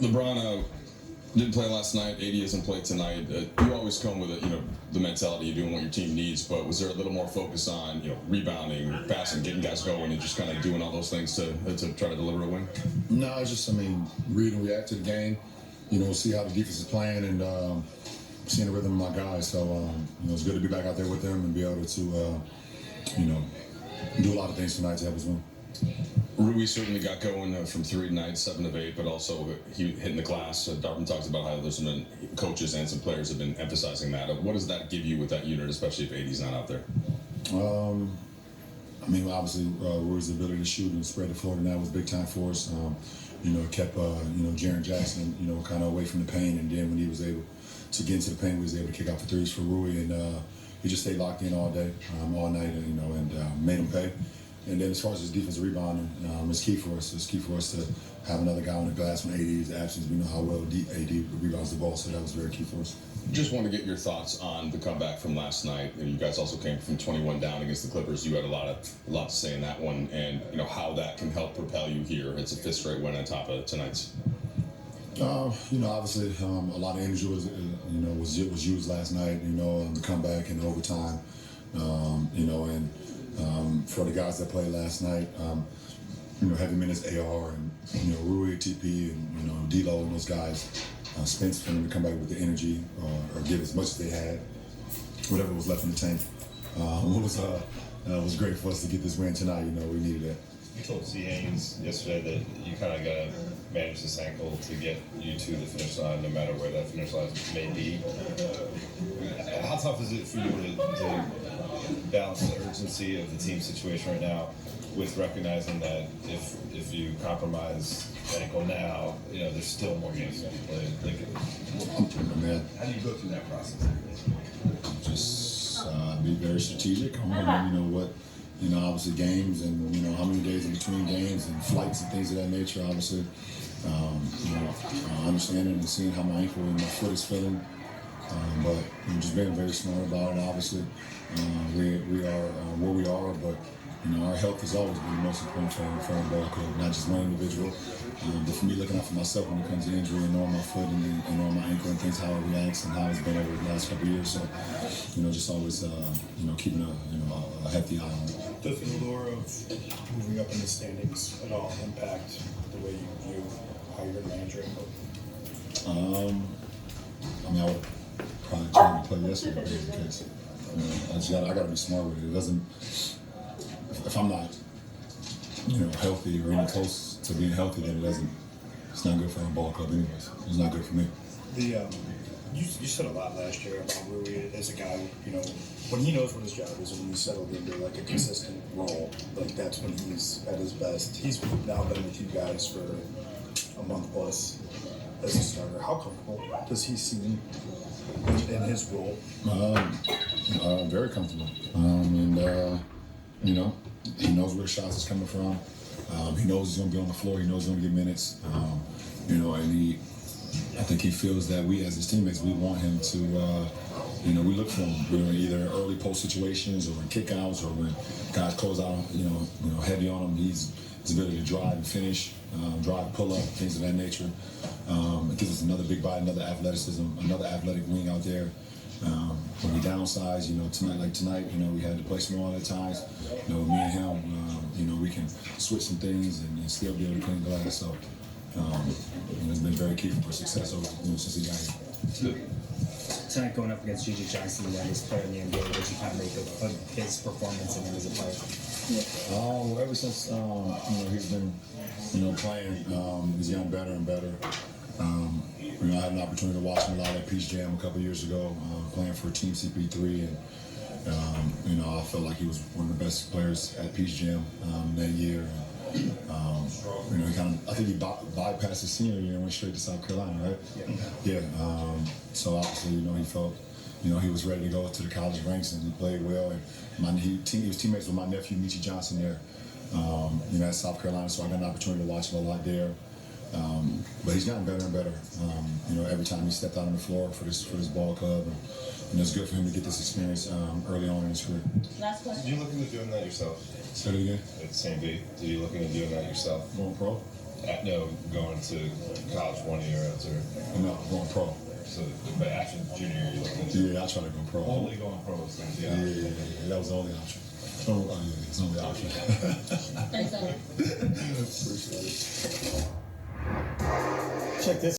LeBron didn't play last night. AD hasn't played tonight. You always come with the mentality of doing what your team needs. But was there a little more focus on rebounding, passing, getting guys going, and just kind of doing all those things to try to deliver a win? No, it's just read and react to the game. See how the defense is playing and seeing the rhythm of my guys. So it's good to be back out there with them and be able to do a lot of things tonight to help us win. Rui certainly got going from 3 tonight, 7 of 8, but also he hitting the glass. Darvin talks about how there's some coaches and some players have been emphasizing that. What does that give you with that unit, especially if AD's not out there? Obviously, Rui's ability to shoot and spread the floor tonight was big time for us. It kept Jaren Jackson kind of away from the paint, and then when he was able to get into the paint, we was able to kick out for threes for Rui, and he just stayed locked in all day, all night, and made him pay. And then as far as his defensive rebounding, it's key for us. It's key for us to have another guy on the glass when AD is absent. We know how well AD rebounds the ball, so that was very key for us. Just want to get your thoughts on the comeback from last night. And you guys also came from 21 down against the Clippers. You had a lot to say in that one, and how that can help propel you here. It's a 5th straight win on top of tonight's. Obviously, a lot of energy was used last night. The comeback and the overtime. For the guys that played last night, heavy minutes AR and Rui, TP, and D'Lo and those guys. Spence for them to come back with the energy or give as much as they had, whatever was left in the tank. It was great for us to get this win tonight. We needed that. You told C. Haynes yesterday that you kind of got to manage this ankle to get you to the finish line, no matter where that finish line may be. How tough is it for you to balance the urgency of the team situation right now with recognizing that if you compromise the ankle now, there's still more games to be played? How do you go through that process? Just be very strategic on obviously games and how many days in between games and flights and things of that nature. Obviously, understanding and seeing how my ankle and my foot is feeling, but just being very smart about it. Obviously, we are where we are, but our health has always been the most important for our ball club, not just one individual. But for me, looking out for myself when it comes to injury and knowing my foot and knowing my ankle and things, how it reacts and how it's been over the last couple of years. So, just always, keeping a hefty eye on it. Does the allure of moving up in the standings at all impact the way you view how you're going to manage your ankle? I would probably try to play yesterday if that was the case. I got to be smart with it. It doesn't. If I'm not, healthy or even close to being healthy, then it's not good for our ball club anyways. It's not good for me. You said a lot last year about Rui as a guy, when he knows what his job is and when he's settled into like a consistent role, like that's when he's at his best. He's now been with you guys for a month plus as a starter. How comfortable does he seem in his role? Very comfortable. He knows where the shots is coming from. He knows he's going to be on the floor. He knows he's going to get minutes. And I think he feels that we, as his teammates, we want him to, we look for him, either early post situations or in kickouts or when guys close out, heavy on him. His ability to drive and finish, drive, pull up, things of that nature. It gives us another big body, another athleticism, another athletic wing out there. When we downsize, tonight, we had to play small at times. Me and him, we can switch some things and still be able to clean glass. So, it's been very key for success since he got here. Tonight going up against Gigi Jackson, the youngest player in the NBA, what you kind of make of his performance and him as a player? Ever since he's been playing, he's gotten better and better. I had an opportunity to watch him a lot at Peach Jam a couple years ago, playing for Team CP3, and I felt like he was one of the best players at Peach Jam that year. I think he bypassed his senior year and went straight to South Carolina, right? Yeah. So obviously, he felt, he was ready to go to the college ranks, and he played well. And he was teammates with my nephew, Michi Johnson, there, at South Carolina. So I got an opportunity to watch him a lot there. But he's gotten better and better. Every time he stepped out on the floor for this ball club, and it's good for him to get this experience early on in his career. Last question. Did you look into doing that yourself? Say it again. At St. B, did you look into doing that yourself? Going pro? No, going to college 1 year after. No, going pro. So, but after junior year, you looked into Yeah, I try to go pro. only going pro. So, Yeah, that was the only option. Oh, yeah, it's the only option. Thanks, Adam. Appreciate it. Check this.